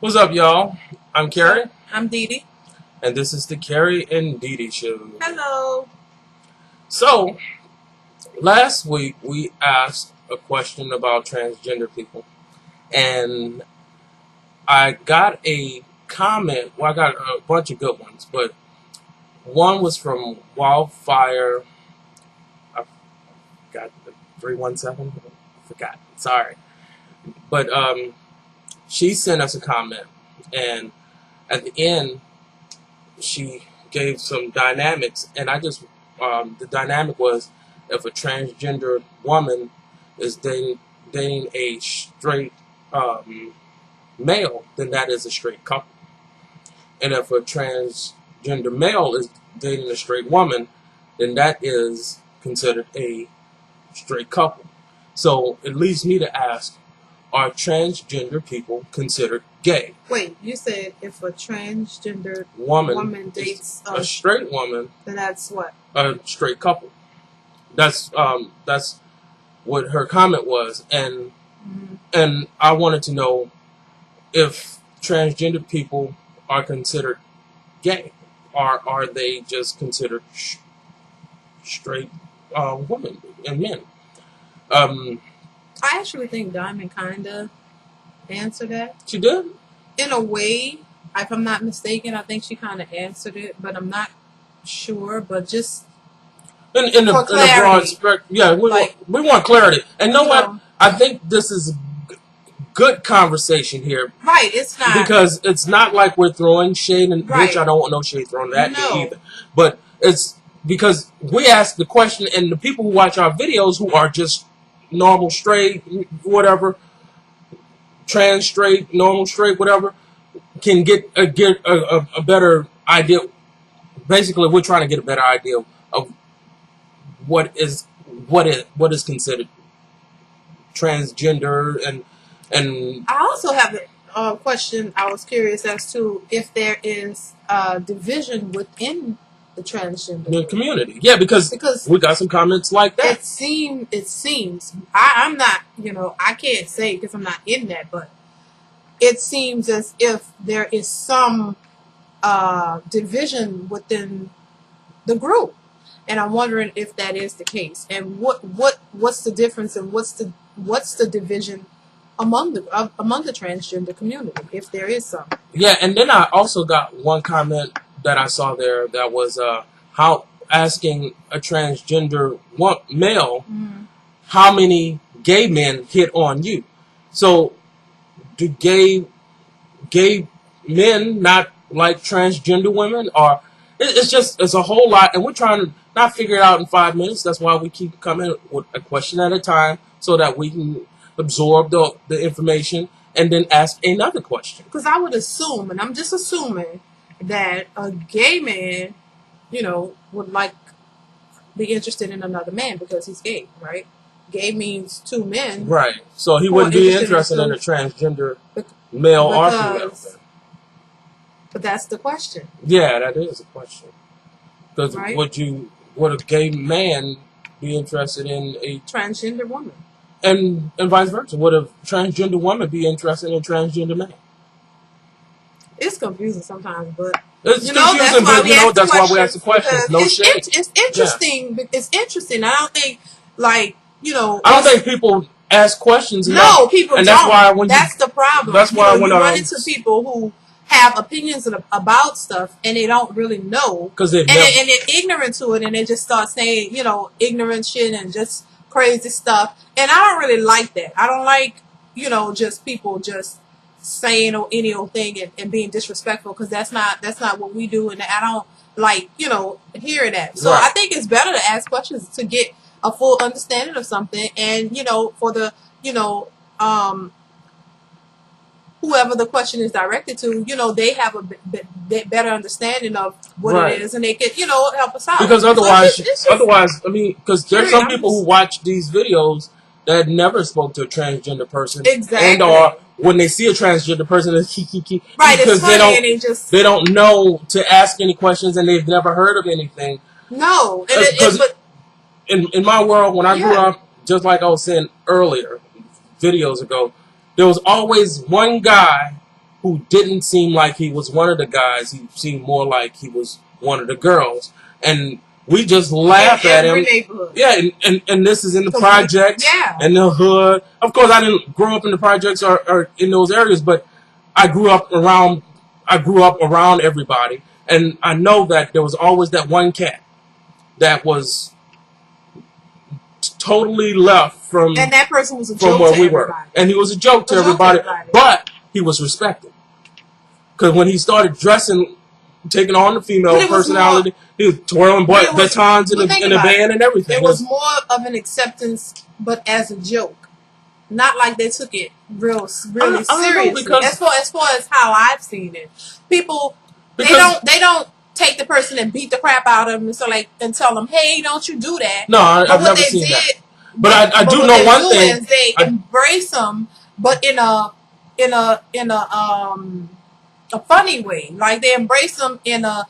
What's up, y'all? I'm Kerry. I'm Dee Dee. And this is the Kerry and Dee Dee Show. Hello. So, last week we asked a question about transgender people. And I got a comment. Well, I got a bunch of good ones. But one was from Wildfire. I got the 317. Forgot. Sorry. But she sent us a comment. And at the end, she gave some dynamics, and I just the dynamic was if a transgender woman is dating a straight male, then that is a straight couple, and if a transgender male is dating a straight woman, then that is considered a straight couple. So it leads me to ask: are transgender people considered gay? Wait, you said if a transgender woman dates a straight woman, then that's what? A straight couple. That's what her comment was, and and I wanted to know if transgender people are considered gay, or are they just considered straight women and men? I actually think Diamond kinda answered that. She did? In a way, if I'm not mistaken, I think she kinda answered it, but I'm not sure. But just in the broad spectrum, yeah, we want clarity. And you know what? I think this is good conversation here. Right, it's not. Because it's not like we're throwing shade, and which I don't want no shade thrown at me either. But it's because we ask the question, and the people who watch our videos who are just normal straight, whatever, trans straight, normal straight, whatever, can get a better idea. Basically, we're trying to get a better idea of what is considered transgender, and I also have a question. I was curious as to if there is a division within the transgender community. Yeah, because we got some comments like that. It seems I'm not, I can't say because I'm not in that, but it seems as if there is some division within the group, and I'm wondering if that is the case, and what's the difference, and what's the division among the transgender community, if there is some. Yeah, and then I also got one comment that I saw there that was how asking a transgender male how many gay men hit on you. So do gay men not like transgender women? Or it's a whole lot, and we're trying to not figure it out in 5 minutes. That's why we keep coming with a question at a time so that we can absorb the information and then ask another question. Because I would assume, and I'm just assuming, that a gay man, would be interested in another man because he's gay, right? Gay means two men. Right. So he wouldn't be interested in a transgender male or female. But that's the question. Yeah, that is a question. Because would a gay man be interested in a transgender woman? And vice versa. Would a transgender woman be interested in a transgender man? It's confusing sometimes, but it's confusing. But that's why we ask the questions. No shade. It's interesting. Yeah. It's interesting. I don't think I don't think people ask questions. No, people and don't. That's the problem. That's why when you run into people who have opinions about stuff and they don't really know, and they're ignorant to it, and they just start saying ignorant shit and just crazy stuff, and I don't really like that. I don't like just people just saying any old thing and being disrespectful, because that's not what we do, and I don't like hearing that. So I think it's better to ask questions to get a full understanding of something, and for the whoever the question is directed to, they have a better understanding of what it is, and they can, help us out. Because otherwise, I mean, because there's some people who watch these videos that never spoke to a transgender person, exactly, and/or when they see a transgender person, it's right, because they don't know to ask any questions, and they've never heard of anything. No, but in my world, when I grew up, just like I was saying earlier, videos ago, there was always one guy who didn't seem like he was one of the guys. He seemed more like he was one of the girls. And we just laugh at him. Yeah, and this is in the projects, in the hood. Of course, I didn't grow up in the projects or in those areas, but I grew up around everybody. And I know that there was always that one cat that was totally left from, and that person was a joke where to we everybody. were. And he was a joke to everybody, but he was respected. Because when he started dressing, taking on the female personality, he was twirling batons in the band and everything. It was more of an acceptance, but as a joke. Not like they took it really seriously. As far as how I've seen it. People, they don't take the person and beat the crap out of them and tell them, hey, don't you do that. No, I've never seen that. But I do know one thing. Is they embrace them, but in a funny way. Like they embrace them in a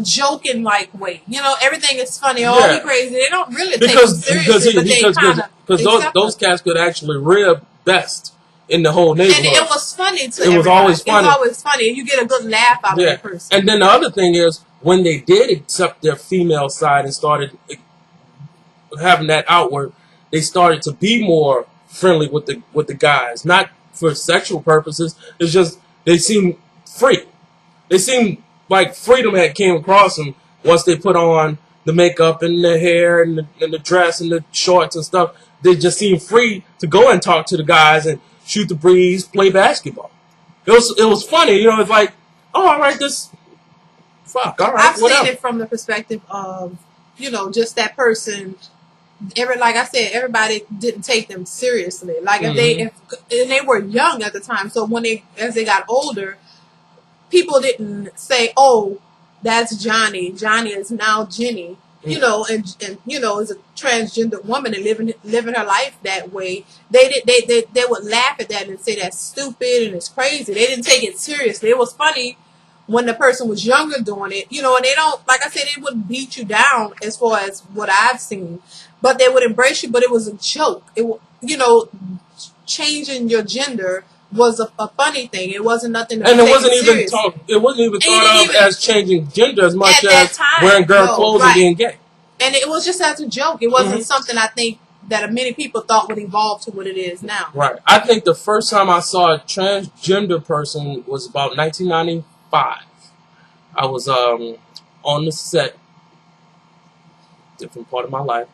joking like way. You know, everything is funny. Oh, you crazy. They don't really take them seriously. Because those cats could actually rib best in the whole neighborhood. And it was funny to everybody. It was always funny. It was always funny. You get a good laugh out of that person. And then the other thing is, when they did accept their female side and started having that outward, they started to be more friendly with the guys. Not for sexual purposes. It's just they seemed free. They seemed like freedom had came across them once they put on the makeup and the hair and the dress and the shorts and stuff. They just seemed free to go and talk to the guys and shoot the breeze, play basketball. It was funny, you know. It's like, oh, all right, all right, I've whatever. seen it from the perspective of, you know, just that person. Like I said, everybody didn't take them seriously. Like and they were young at the time, so as they got older, people didn't say, "Oh, that's Johnny. Johnny is now Jenny." You know, and you know, as a transgender woman and living her life that way, they would laugh at that and say that's stupid and it's crazy. They didn't take it seriously. It was funny when the person was younger doing it, you know, and they don't, like I said, they wouldn't beat you down as far as what I've seen, but they would embrace you. But it was a joke. You know, changing your gender was a funny thing. It wasn't nothing. And it wasn't even thought of as changing gender as much as wearing girl clothes and being gay. And it was just as a joke. It wasn't something I think that many people thought would evolve to what it is now. Right. I think the first time I saw a transgender person was about 1995. I was on the set, different part of my life,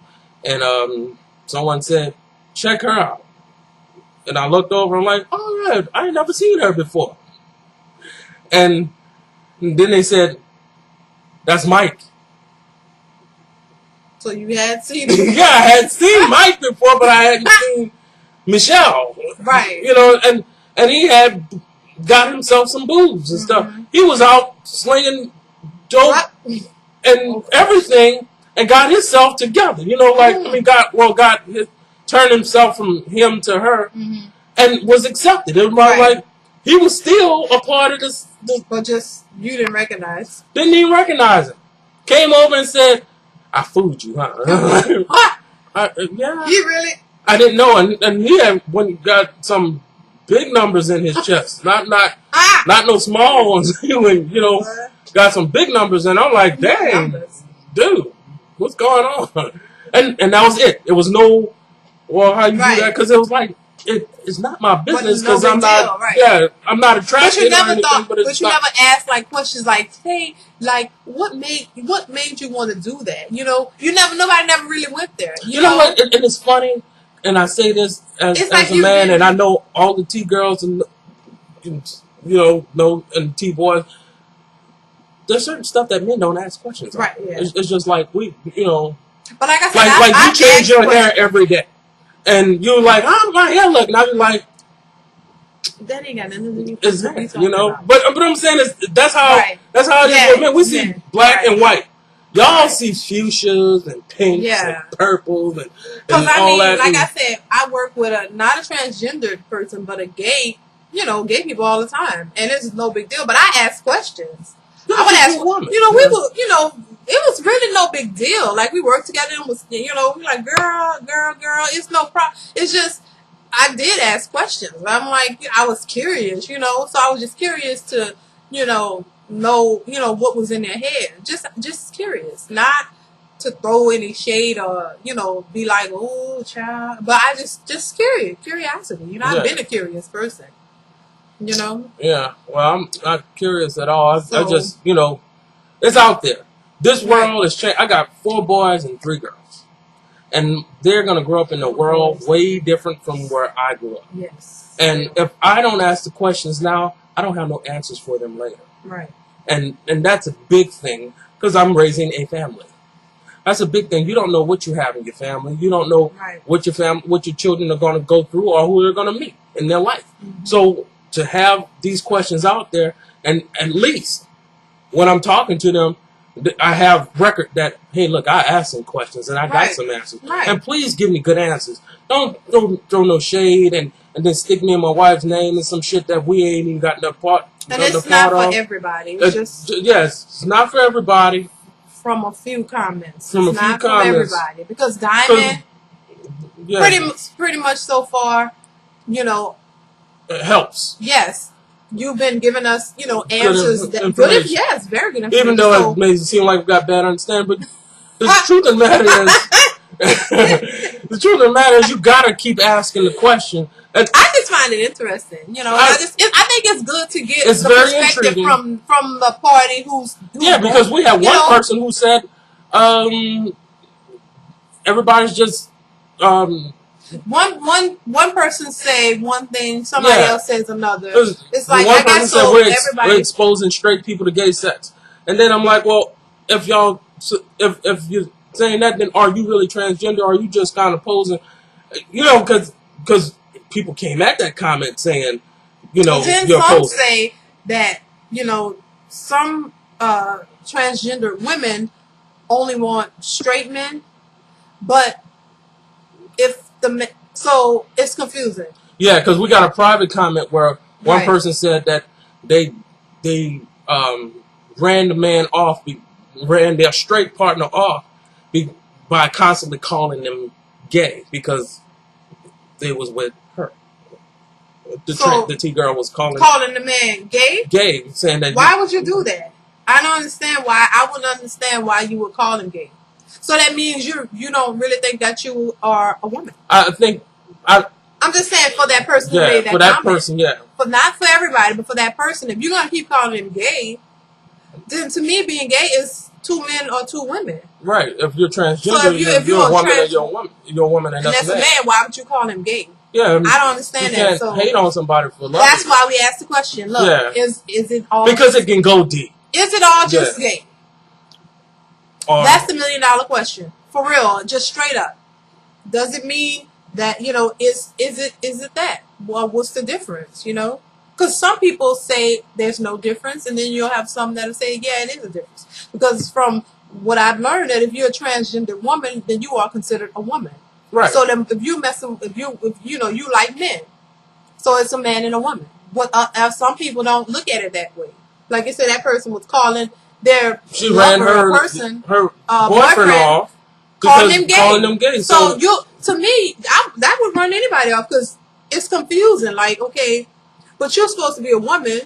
and someone said, "Check her out." And I looked over, I'm like, oh, yeah, I ain't never seen her before. And then they said, that's Mike. So you had seen him? Yeah, I had seen Mike before, but I hadn't seen Michelle. Right. You know, and he had got himself some boobs and stuff. He was out slinging dope and everything and got himself together. You know, like, I mean, turned himself from him to her and was accepted. It was like he was still a part of this. But just you didn't recognize. Didn't even recognize him. Came over and said, "I fooled you, huh?" Yeah. You really? I didn't know, and he had got some big numbers in his chest, not no small ones. You know, got some big numbers, and I'm like, dang, dude, what's going on? And that was it. It was no. Well, how you do that? Because it was like, it's not my business because I'm not. Yeah, I'm not attracted. But you never asked like questions like, hey, like what made you want to do that? You know, nobody never really went there. You know what? And it's funny, and I say this as a man, and I know all the T girls and and T boys. There's certain stuff that men don't ask questions. Right. Yeah. It's just like we. But like I said, like you change your hair every day. And you're like, how my hair look? And I'm like, that ain't got nothing to do with that, But I'm saying that's how it is. Man, we see black and white. Y'all see fuchsias and pinks and purples and all that. Like I said, I work with not a transgendered person, but a gay people all the time, and it's no big deal. But I ask questions. I would ask, it was really no big deal. Like, we worked together and was, we're like, girl, it's no problem. It's just, I did ask questions. I'm like, I was curious, so I was just curious to, know, what was in their head. Just curious, not to throw any shade or, be like, oh, child. But I just curiosity. I've been a curious person, Yeah, well, I'm not curious at all. I just, it's out there. This world is changed. I got 4 boys and 3 girls. And they're going to grow up in a world way different from where I grew up. Yes. And if I don't ask the questions now, I don't have no answers for them later. Right. And that's a big thing because I'm raising a family. That's a big thing. You don't know what you have in your family. You don't know what your children are going to go through or who they're going to meet in their life. Mm-hmm. So to have these questions out there, and at least when I'm talking to them, I have record that, hey, look, I asked some questions and I got some answers. Right. And please give me good answers. Don't throw no shade and then stick me in my wife's name and some shit that we ain't even got no part. And it's not for everybody. It's yes, it's not for everybody. From a few comments. From it's a few not comments. For everybody. Because Diamond, pretty much so far, it helps. Yes. You've been giving us, answers. Very good information. Even though it may seem like we got bad understanding, but the truth of the matter is, you gotta keep asking the question. And I just find it interesting, I think it's good to get the perspective from the party who's because we had one person who said, everybody's just one person say one thing, somebody else says another. It's like one person said we're exposing straight people to gay sex, and then I'm like, well, if you're saying that, then are you really transgender? Or are you just kind of posing? Because people came at that comment saying, then you're some posing. Say that some transgender women only want straight men, but so it's confusing. Yeah, because we got a private comment where one person said that they ran the man off, ran their straight partner off by constantly calling them gay because they was with her. The T girl was calling the man gay. Gay, saying that. Why would you do that? I don't understand why. I wouldn't understand why you would call him gay. So that means you don't really think that you are a woman. I'm just saying for that person who made that for that comment. person, yeah. But not for everybody, but for that person. If you're gonna keep calling him gay, then to me being gay is 2 men or 2 women. Right. If you're transgender, so if you're a woman and you're a woman. You're a woman and that's a man. Why would you call him gay? Yeah, I don't understand you can't that. So hate on somebody for love. That's why we asked the question. Look, is it all because it can go deep. Is it all just gay? That's the $1 million question. For real, just straight up. Does it mean that, is it that? Well, what's the difference, Because some people say there's no difference, and then you'll have some that'll say, yeah, it is a difference. Because from what I've learned, that if you're a transgender woman, then you are considered a woman. Right. So then if you you like men, so it's a man and a woman. But some people don't look at it that way. Like I said, that person was calling their boyfriend off, calling them gay. So to me, that would run anybody off because it's confusing. Like, okay, but you're supposed to be a woman.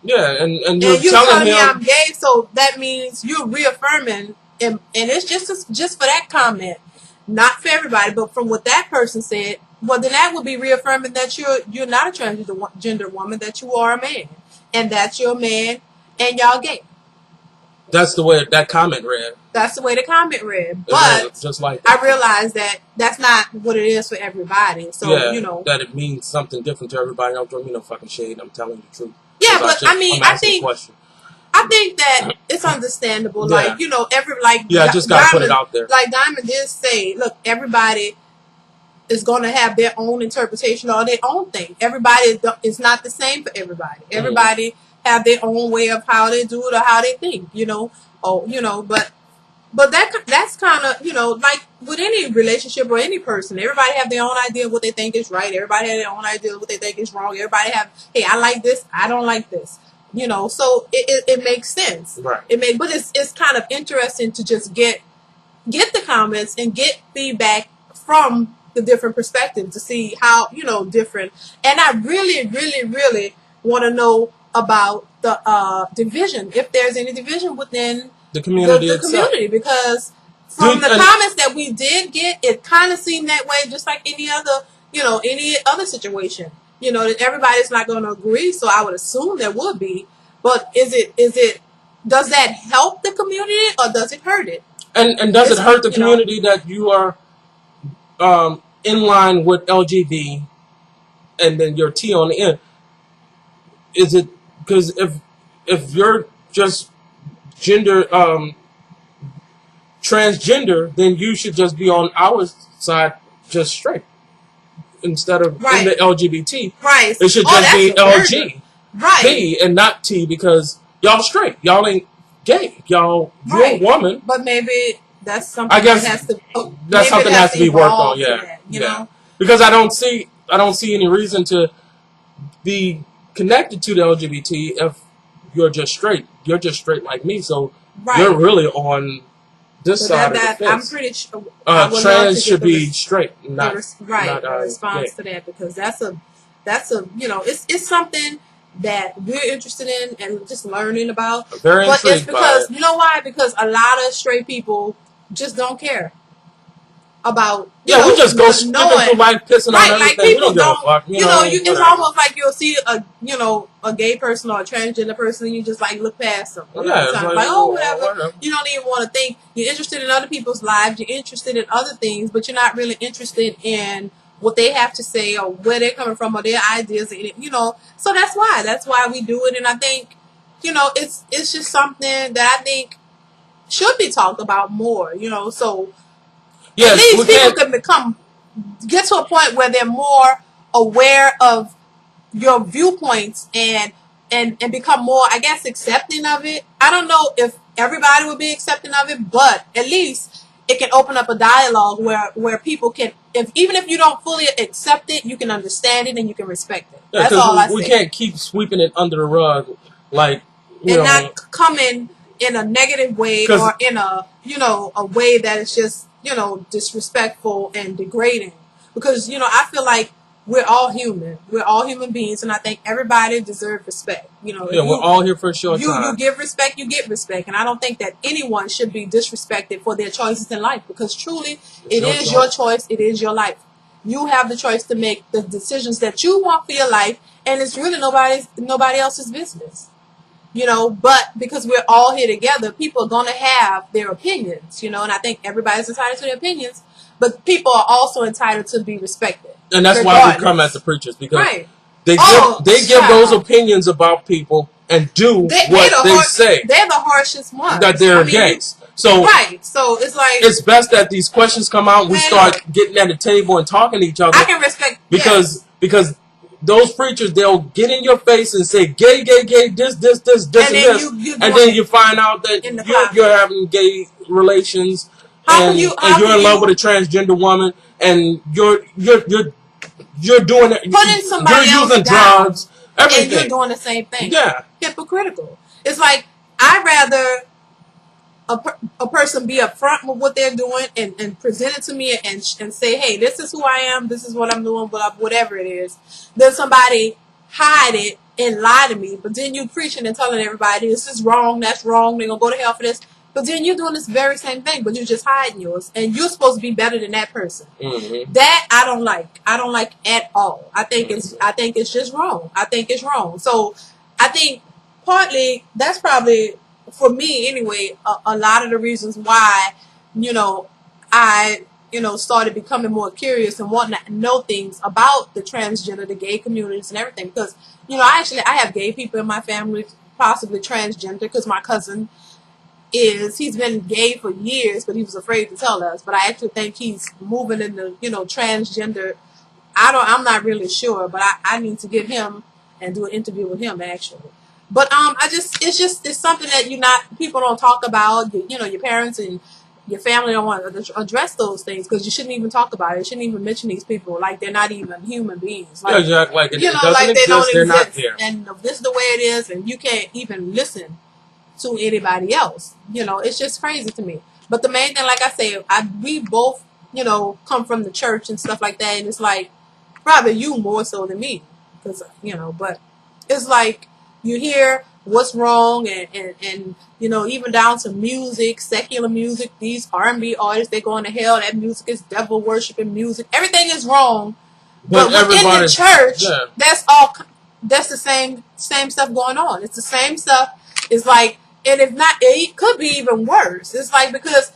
Yeah, and you're telling me I'm gay, so that means you're reaffirming, and it's just for that comment, not for everybody, but from what that person said. Well, then that would be reaffirming that you're not a transgender woman, that you are a man, and that you're a man, and y'all gay. That's the way that comment read. That's the way the comment read. But just like that. I realized that that's not what it is for everybody. So, that it means something different to everybody. Don't throw me no fucking shade. I'm telling you the truth. Yeah, but I think that it's understandable. Yeah. Like, I just gotta put it out there. Like Diamond did say, look, everybody is going to have their own interpretation or their own thing. Everybody is not the same for everybody. Everybody have their own way of how they do it or how they think, but that's kind of, like with any relationship or any person, everybody have their own idea of what they think is right. Everybody have their own idea of what they think is wrong. Everybody have, hey, I like this, I don't like this, so it makes sense. Right. But it's kind of interesting to just get the comments and get feedback from the different perspectives to see how, different. And I really, really, really want to know about the division, if there's any division within the community itself. Because from the comments that we did get, it kind of seemed that way, just like any other situation. That everybody's not going to agree, so I would assume there would be. But does that help the community or does it hurt it? And does it hurt the community that you are in line with LGBT and then your T on the end? Is it because if you're just transgender, then you should just be on our side, just straight, instead of in the LGBT. Right. It should just be LG, and not T, because y'all straight. Y'all ain't gay. You're a woman. But maybe that's something that has to be worked on. Yeah. You know? Because I don't see any reason to be connected to the LGBT if you're just straight. You're just straight like me, so you're really on this side of the fence. I'm pretty sure trans should be straight, not response to that, because that's a it's something that we're interested in and just learning about. Very but it's because you know why? Because a lot of straight people just don't care about. We just go skipping through life, pissing on everything. Like people we don't give a fuck. It's almost like you'll see a gay person or a transgender person, and you just like look past them. Whatever. You don't even want to think. You're interested in other people's lives. You're interested in other things, but you're not really interested in what they have to say or where they're coming from or their ideas. So that's why we do it. And I think, it's just something that I think should be talked about more. So. Yes, at least people can get to a point where they're more aware of your viewpoints and become more, I guess, accepting of it. I don't know if everybody would be accepting of it, but at least it can open up a dialogue where people can, even if you don't fully accept it, you can understand it and you can respect it. That's all I say. We can't keep sweeping it under the rug, not coming in a negative way or in a a way that is just disrespectful and degrading, because I feel like we're all human. We're all human beings, and I think everybody deserves respect. We're all here for a short time. You give respect, you get respect, and I don't think that anyone should be disrespected for their choices in life, because truly, it is your choice. It is your life. You have the choice to make the decisions that you want for your life, and it's really nobody else's business. But because we're all here together, people are going to have their opinions, and I think everybody's entitled to their opinions, but people are also entitled to be respected. And that's why we come as the preachers, because they give those opinions about people and do what they say. They're the harshest ones. That they're against. So so it's like, it's best that these questions come out and we start getting at the table and talking to each other. I can respect, because those preachers, they'll get in your face and say gay, this, and this. And then you find out that you're having gay relations and you're in love with a transgender woman, and you're doing it. Putting somebody you're using drugs, everything. And you're doing the same thing. Yeah. Hypocritical. It's like, I'd rather a person be upfront with what they're doing and present it to me and say, hey, this is who I am, this is what I'm doing, whatever it is, then somebody hide it and lie to me, but then you preaching and telling everybody this is wrong, that's wrong, they're gonna go to hell for this, but then you're doing this very same thing, but you're just hiding yours, and you're supposed to be better than that person. That I don't like at all. I think it's just wrong. I think it's wrong. So I think partly that's probably, for me anyway, a lot of the reasons why, I, started becoming more curious and wanting to know things about the transgender, the gay communities and everything. Because, I have gay people in my family, possibly transgender, because my cousin he's been gay for years, but he was afraid to tell us. But I actually think he's moving into, transgender. I'm not really sure, but I need to get him and do an interview with him, actually. But it's something that people don't talk about. Your parents and your family don't want to address those things, because you shouldn't even talk about it. You shouldn't even mention these people like they're not even human beings. Like, you act like it doesn't like exist, they don't they're exist. not there. And this is the way it is, and you can't even listen to anybody else. It's just crazy to me. But the main thing, like I say, we both come from the church and stuff like that. And it's like, probably you more so than me. Because, but it's like you hear what's wrong and even down to music, secular music, these R&B artists, they're going to hell. That music is devil worshiping music. Everything is wrong. But within the church, that's the same stuff going on. It's the same stuff. It's like, and if not, it could be even worse. It's like, because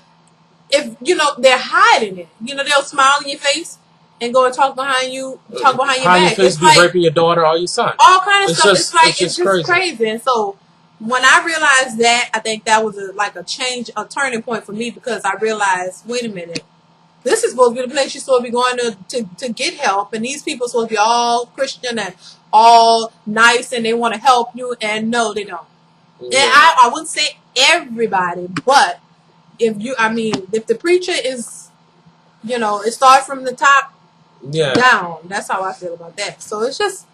if, they're hiding it, they'll smile in your face and go and talk behind you, talk behind your back. It's like raping your daughter or your son. All kind of stuff. It's just crazy. And so when I realized that, I think that was a turning point for me, because I realized, wait a minute, this is supposed to be the place you're supposed to be going to get help, and these people are supposed to be all Christian and all nice and they want to help you, and no, they don't. Yeah. And I wouldn't say everybody, but if the preacher is, it starts from the top down. That's how I feel about that. So it's just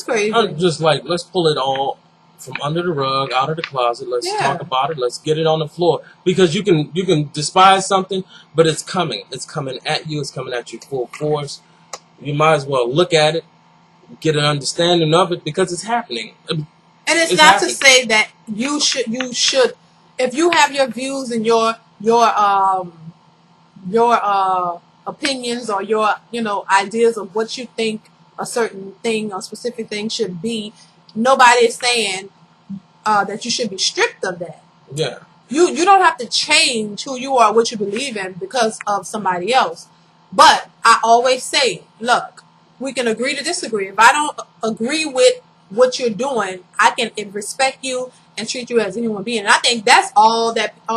crazy. I'm just like, let's pull it all from under the rug, out of the closet. Let's talk about it. Let's get it on the floor, because you can despise something, but it's coming. It's coming at you. It's coming at you full force. You might as well look at it, get an understanding of it, because it's happening. And it's not happening. To say that you should, if you have your views and your opinions or your ideas of what you think a certain thing or specific thing should be, nobody is saying that you should be stripped of that. Yeah. You don't have to change who you are, what you believe in, because of somebody else. But I always say, look, we can agree to disagree. If I don't agree with what you're doing, I can respect you and treat you as a human being. And I think that's all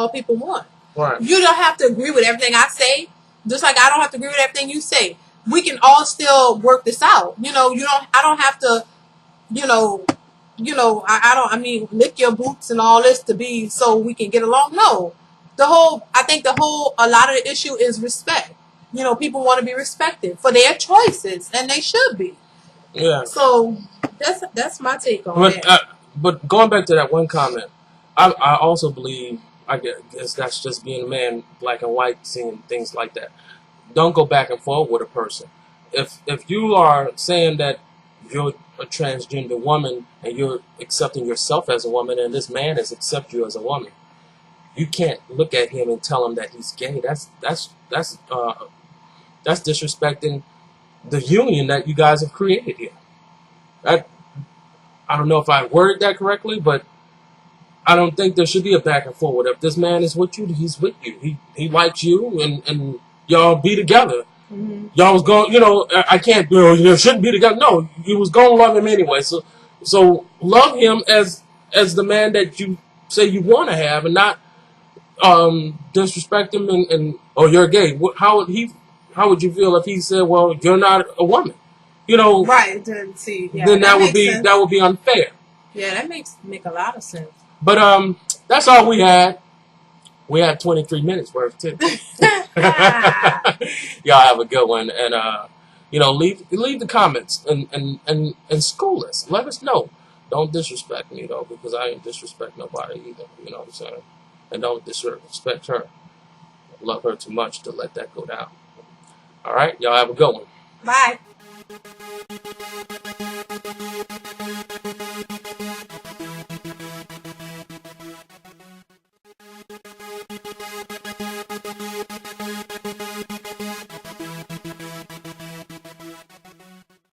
people want. Right. You don't have to agree with everything I say, just like I don't have to agree with everything you say. We can all still work this out. I don't have to, I mean, lick your boots and all this to be so we can get along. No. I think a lot of the issue is respect. People want to be respected for their choices, and they should be. Yeah. So that's my take on it. But going back to that one comment, I also believe, I guess that's just being a man, black and white, seeing things like that. Don't go back and forth with a person. If you are saying that you're a transgender woman and you're accepting yourself as a woman, and this man has accepted you as a woman, you can't look at him and tell him that he's gay. That's disrespecting the union that you guys have created here. I don't know if I worded that correctly, but I don't think there should be a back and forth. If this man is with you, he's with you. He likes you, and y'all be together. Mm-hmm. Y'all was going, I can't, you shouldn't be together. No, you was going to love him anyway. So love him as the man that you say you want to have, and not disrespect him and you're gay. How would you feel if he said, well, you're not a woman? Right. Then that would be unfair. Yeah, that make a lot of sense. But that's all we had. We had 23 minutes worth too. Y'all have a good one, and leave the comments and school us. Let us know. Don't disrespect me though, because I ain't disrespect nobody either. You know what I'm saying? And don't disrespect her. I love her too much to let that go down. All right, y'all have a good one. Bye.